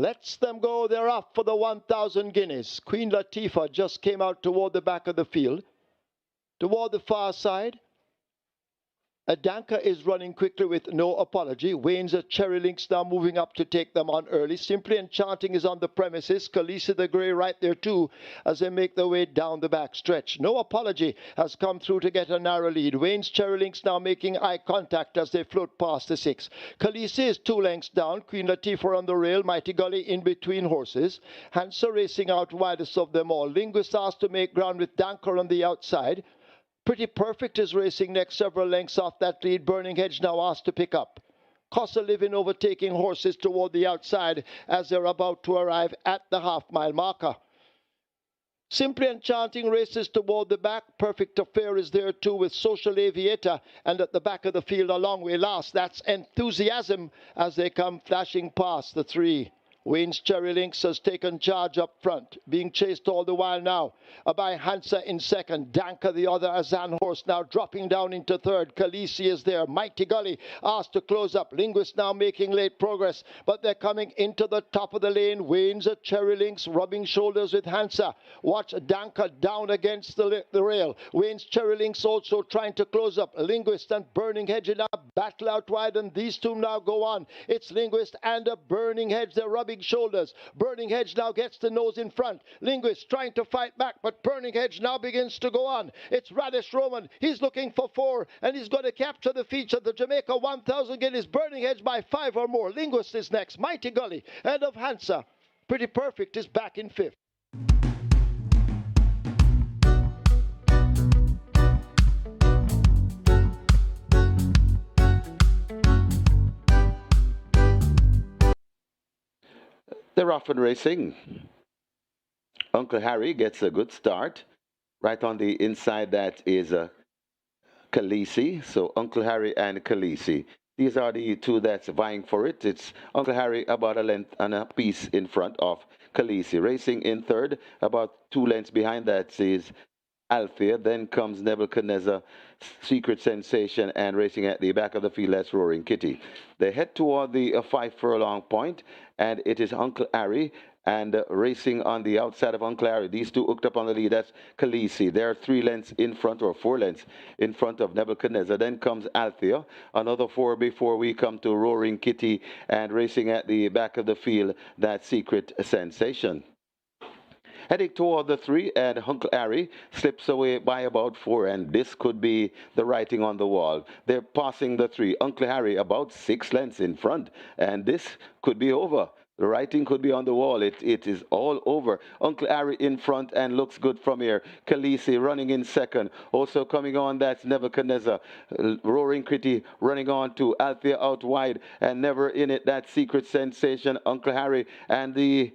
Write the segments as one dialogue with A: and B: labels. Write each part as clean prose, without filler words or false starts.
A: Lets them go. They're off for the 1,000 guineas. Queen Latifah just came out toward the back of the field. Toward the far side, Adanka is running quickly with no apology. Wayne's at Cherry Links now moving up to take them on early. Simply Enchanting is on the premises. Khaleesi the Grey right there too as they make their way down the back stretch. No Apology has come through to get a narrow lead. Wayne's Cherry Links now making eye contact as they float past the 6. Khaleesi is 2 lengths down. Queen Latifah on the rail. Mighty Gully in between horses. Hansa racing out widest of them all. Linguist asked to make ground with Danker on the outside. Pretty Perfect is racing next, several lengths off that lead. Burning Hedge now asked to pick up. Cost of Living overtaking horses toward the outside as they're about to arrive at the half-mile marker. Simply Enchanting races toward the back. Perfect Affair is there too with Social Aviator. And at the back of the field, a long way last, that's Enthusiasm as they come flashing past the 3. Wayne's Cherry Links has taken charge up front, being chased all the while now by Hansa in second. Danka, the other Azan horse, now dropping down into third. Khaleesi is there. Mighty Gully asked to close up. Linguist now making late progress, but they're coming into the top of the lane. Wayne's at Cherry Links, rubbing shoulders with Hansa. Watch Danka down against the rail. Wayne's Cherry Links also trying to close up. Linguist and Burning Hedge in a battle out wide, and these two now go on. It's Linguist and a Burning Hedge. They're rubbing shoulders. Burning Hedge now gets the nose in front. Linguist trying to fight back, but Burning Hedge now begins to go on. It's Radish Roman. He's looking for 4, and he's going to capture the feature. The Jamaica 1,000 guineas. Burning Hedge by 5 or more. Linguist is next. Mighty Gully and of Hansa. Pretty Perfect is back in 5th.
B: They're off and racing. Uncle Harry gets a good start. Right on the inside, that is Khaleesi. So Uncle Harry and Khaleesi. These are the two that's vying for it. It's Uncle Harry about a length and a piece in front of Khaleesi. Racing in third, about 2 lengths behind that is Althea. Then comes Nebuchadnezzar, Secret Sensation, and racing at the back of the field, that's Roaring Kitty. They head toward the 5 furlong point, and it is Uncle Harry, and racing on the outside of Uncle Harry. These two hooked up on the lead, that's Khaleesi. They're 3 lengths in front, or 4 lengths in front of Nebuchadnezzar. Then comes Althea, another 4 before we come to Roaring Kitty, and racing at the back of the field, that Secret Sensation. Heading toward the 3, and Uncle Harry slips away by about 4, and this could be the writing on the wall. They're passing the 3. Uncle Harry about 6 lengths in front, and this could be over. The writing could be on the wall. It is all over. Uncle Harry in front and looks good from here. Khaleesi running in second. Also coming on, that's Nebuchadnezzar. Roaring Kitty running on to Althea out wide, and never in it, that Secret Sensation. Uncle Harry and the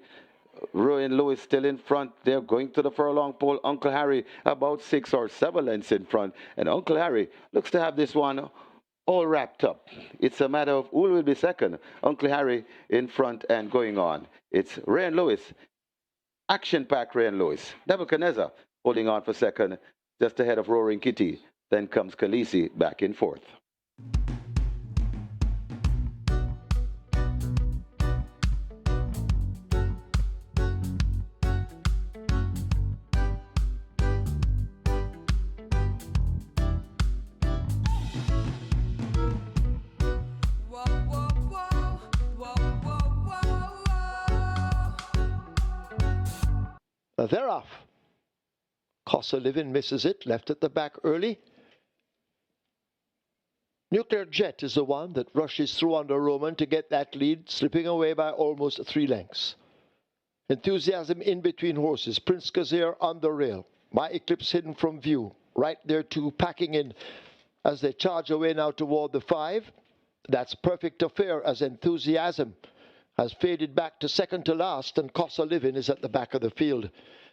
B: Rowan Lewis still in front. They're going to the furlong pole. Uncle Harry about 6 or 7 lengths in front. And Uncle Harry looks to have this one all wrapped up. It's a matter of who will be second. Uncle Harry in front and going on. It's Ray Lewis. Action-packed Ray Lewis. Nebuchadnezzar holding on for second, just ahead of Roaring Kitty. Then comes Khaleesi back in 4th.
A: They're off. Cost of Living misses it, left at the back early. Nuclear Jet is the one that rushes through under Roman to get that lead, slipping away by almost 3 lengths. Enthusiasm in between horses. Prince Kazir on the rail. My Eclipse hidden from view. Right there too, packing in as they charge away now toward the 5. That's Perfect Affair as Enthusiasm has faded back to second to last, and Cost of Living is at the back of the field.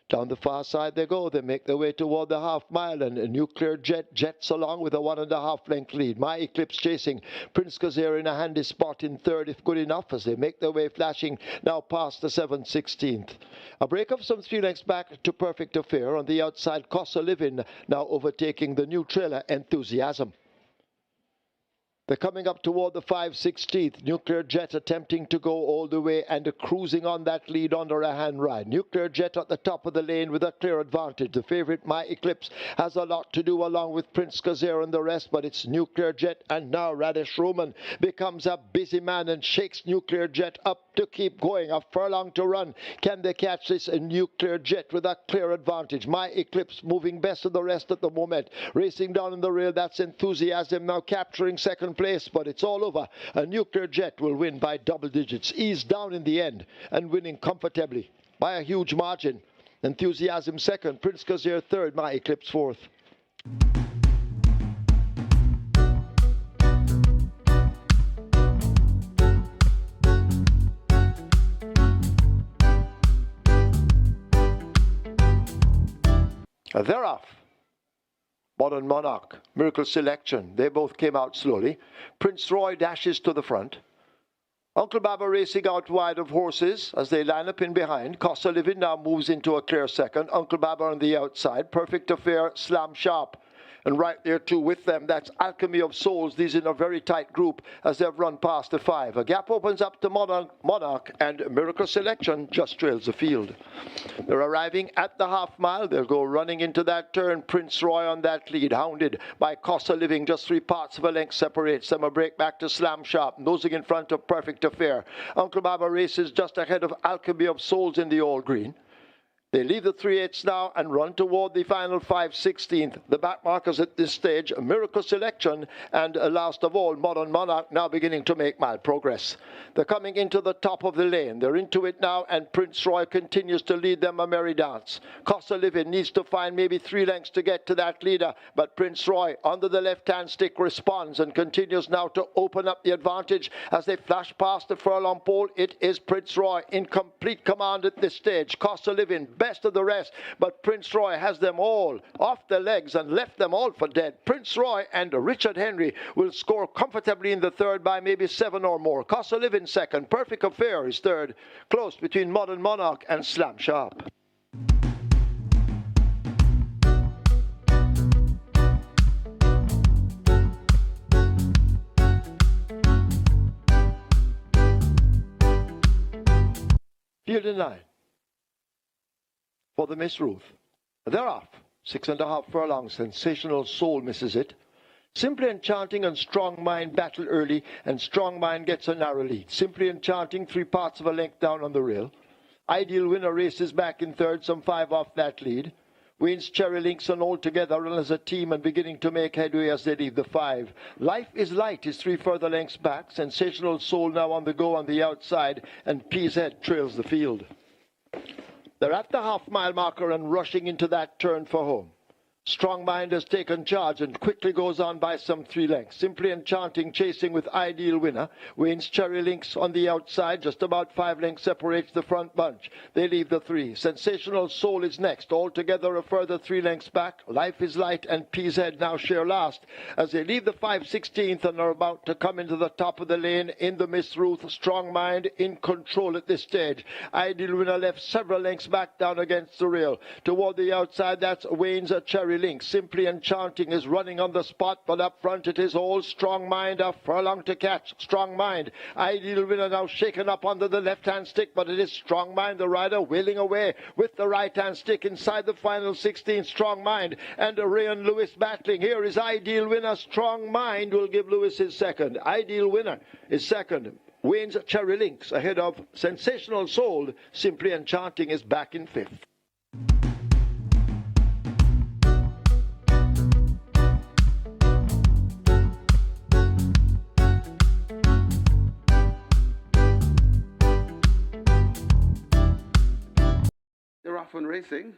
A: Down the far side they go. They make their way toward the half mile, and a Nuclear Jet jets along with a 1.5 length lead. My Eclipse chasing. Prince Kazir in a handy spot in third, if good enough, as they make their way flashing now past the 7/16. A break of some 3 lengths back to Perfect Affair. On the outside, Cost of Living now overtaking the new trailer Enthusiasm. They're coming up toward the 5/16th. Nuclear Jet attempting to go all the way and cruising on that lead under a hand ride. Nuclear Jet at the top of the lane with a clear advantage. The favorite, My Eclipse, has a lot to do along with Prince Kazir and the rest, but it's Nuclear Jet, and now Radish Roman becomes a busy man and shakes Nuclear Jet up to keep going. A furlong to run. Can they catch this Nuclear Jet with a clear advantage? My Eclipse moving best of the rest at the moment. Racing down in the rail, that's Enthusiasm now capturing second place, but it's all over. A Nuclear Jet will win by double digits. Ease down in the end and winning comfortably by a huge margin. Enthusiasm second, Prince Kazir third, My Eclipse fourth. They're off. Modern Monarch, Miracle Selection, they both came out slowly. Prince Roy dashes to the front. Uncle Baba racing out wide of horses as they line up in behind. Costa Living now moves into a clear second. Uncle Baba on the outside. Perfect Affair, Slam Sharp. And right there too with them, that's Alchemy of Souls. These in a very tight group as they've run past the 5. A gap opens up to Monarch, and Miracle Selection just trails the field. They're arriving at the half mile. They'll go running into that turn. Prince Roy on that lead, hounded by Costa Living. Just 3 parts of a length separates them. A break back to Slam Sharp, nosing in front of Perfect Affair. Uncle Baba races just ahead of Alchemy of Souls in the all green. They leave the 3/8 now and run toward the final 5/16th. The back markers at this stage, Miracle Selection, and last of all, Modern Monarch now beginning to make mild progress. They're coming into the top of the lane. They're into it now, and Prince Roy continues to lead them a merry dance. Costa Living needs to find maybe 3 lengths to get to that leader, but Prince Roy, under the left-hand stick, responds and continues now to open up the advantage as they flash past the furlong pole. It is Prince Roy in complete command at this stage. Costa Living, best of the rest, but Prince Roy has them all off their legs and left them all for dead. Prince Roy and Richard Henry will score comfortably in the third by maybe 7 or more. Costa Living second, Perfect Affair is third, close between Modern Monarch and Slam Sharp. Field in line for the Miss Ruth. They're off. 6.5 furlongs. Sensational Soul misses it. Simply Enchanting and Strong Mind battle early, and Strong Mind gets a narrow lead. Simply Enchanting 3 parts of a length down on the rail. Ideal Winner races back in third, some 5 off that lead. Wayne's Cherry Links and all together run as a team and beginning to make headway as they leave the 5. Life is Light is 3 further lengths back. Sensational Soul now on the go on the outside, and Pea's Head trails the field. They're at the half-mile marker and rushing into that turn for home. Strong Mind has taken charge and quickly goes on by some 3 lengths. Simply Enchanting chasing with Ideal Winner. Wayne's Cherry Links on the outside. Just about 5 lengths separates the front bunch. They leave the 3. Sensational Soul is next. Altogether a further 3 lengths back. Life is Light and Pea's Head now share last as they leave the 5/16th and are about to come into the top of the lane in the Miss Ruth. Strong Mind in control at this stage. Ideal Winner left several lengths back down against the rail. Toward the outside, that's Wayne's Cherry Link. Simply Enchanting is running on the spot, but up front it is all Strong Mind, a furlong to catch. Strong Mind. Ideal Winner now shaken up under the left-hand stick, but it is Strong Mind, the rider, wheeling away with the right-hand stick inside the final 16. Strong Mind and Rayan Lewis battling. Here is Ideal Winner. Strong Mind will give Lewis his second. Ideal Winner is second. Wayne's Cherry Links ahead of Sensational Soul. Simply Enchanting is back in 5th.
B: They're off and racing.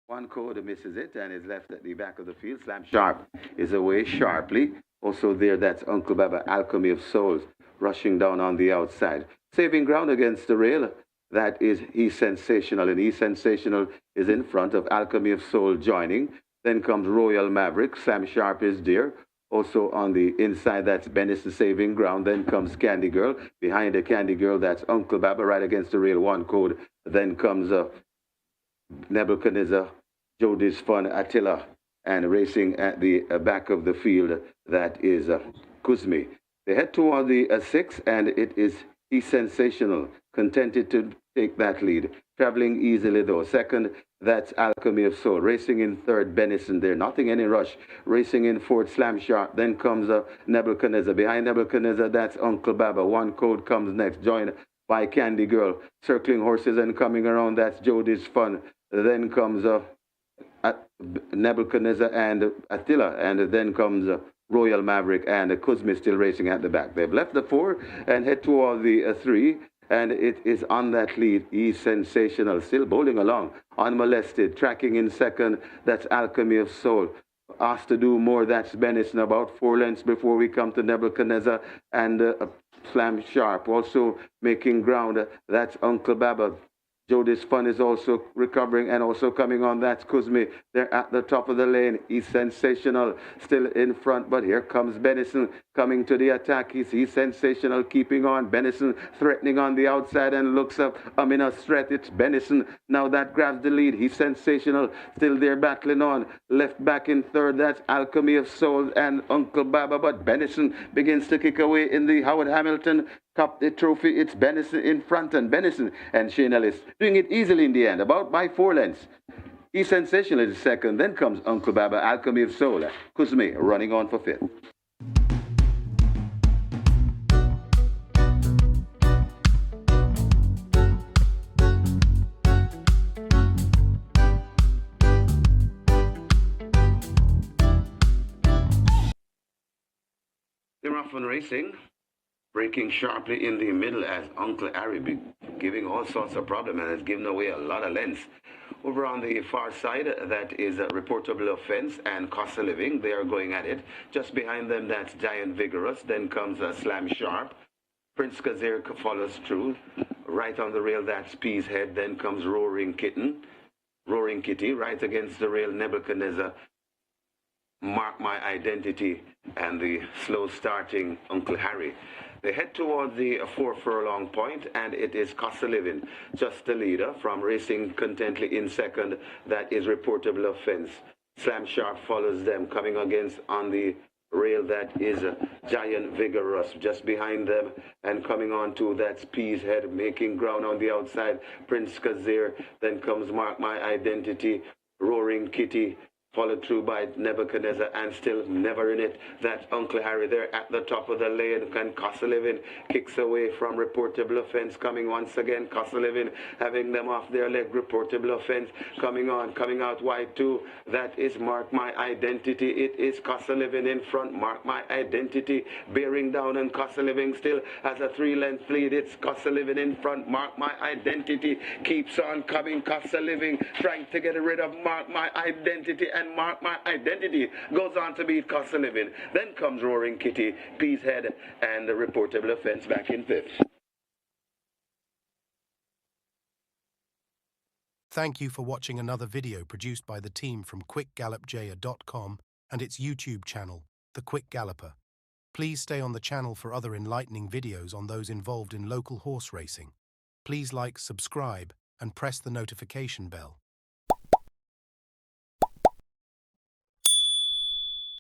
B: 1 code misses it and is left at the back of the field. Slam Sharp is away sharply. Also there, that's Uncle Baba, Alchemy of Souls, rushing down on the outside. Saving ground against the rail, that is He's Sensational. And He's Sensational is in front of Alchemy of Soul joining. Then comes Royal Maverick. Slam Sharp is there. Also on the inside, that's Bennison saving ground. Then comes Candy Girl. Behind the Candy Girl, that's Uncle Baba right against the rail. 1 code. Then comes Nebuchadnezzar, Jody's Fun, Attila, and racing at the back of the field, that is Kuzmi. They head toward the 6, and it is He's Sensational, contented to take that lead. Traveling easily though. Second, that's Alchemy of Soul. Racing in third, Bennison. There, nothing any rush. Racing in fourth, Slam Sharp. Then comes Nebuchadnezzar. Behind Nebuchadnezzar, that's Uncle Baba. One Code comes next, joined by Candy Girl. Circling horses and coming around, that's Jody's Fun. Then comes Nebuchadnezzar and Attila, and then comes Royal Maverick and Kuzmi still racing at the back. They've left the 4 and head toward the 3, and it is on that lead. He's Sensational, still bowling along, unmolested, tracking in second. That's Alchemy of Soul. Asked to do more, that's Bennison, about 4 lengths before we come to Nebuchadnezzar and Slam Sharp. Also making ground, that's Uncle Baba. Jody's Fun is also recovering and also coming on. That's Kuzmi. They're at the top of the lane. He's Sensational, still in front, but here comes Bennison coming to the attack. He's Sensational, keeping on. Bennison threatening on the outside and looks up. In a threat. It's Bennison. Now that grabs the lead. He's Sensational, still there battling on. Left back in third. That's Alchemy of Soul and Uncle Baba, but Bennison begins to kick away in the Howard Hamilton Cup trophy. It's Bennison in front, and Bennison and Shane Ellis doing it easily in the end, about by 4 lengths. He's Sensational in second. Then comes Uncle Baba, Alchemy of Soul. Kuzmi running on for 5th. They're off on racing. Breaking sharply in the middle as Uncle Harry giving all sorts of problems and has given away a lot of lengths. Over on the far side, that is a Reportable Offense and Cost of Living. They are going at it. Just behind them, that's Giant Vigorous. Then comes Slam Sharp. Prince Kazir follows through. Right on the rail, that's Pea's Head. Then comes Roaring Kitty. Right against the rail, Nebuchadnezzar. Mark My Identity and the slow starting Uncle Harry. They head towards the 4 furlong point, and it is Cost of Living, just the leader, from racing contently in second. That is Reportable Offense. Slam Sharp follows them, coming against on the rail, that is Giant Vigorous. Just behind them and coming on to, that's Pea's Head, making ground on the outside, Prince Kazir. Then comes Mark My Identity, Roaring Kitty, followed through by Nebuchadnezzar, and still never in it. That's Uncle Harry there at the top of the lane, and Cost of Living kicks away from Reportable Offense, coming once again. Cost of Living having them off their leg. Reportable Offense coming on, coming out wide too. That is Mark My Identity. It is Cost of Living in front. Mark My Identity bearing down, and Cost of Living still has a 3-length lead. It's Cost of Living in front. Mark My Identity keeps on coming. Cost of Living trying to get rid of Mark My Identity, and Mark My Identity goes on to beat Cost of Living. Then comes Roaring Kitty, Pea's Head, and the Reportable Offense back in 5th.
C: Thank you for watching another video produced by the team from QuickGallopJaya.com and its YouTube channel, The Quick Galloper. Please stay on the channel for other enlightening videos on those involved in local horse racing. Please like, subscribe, and press the notification bell.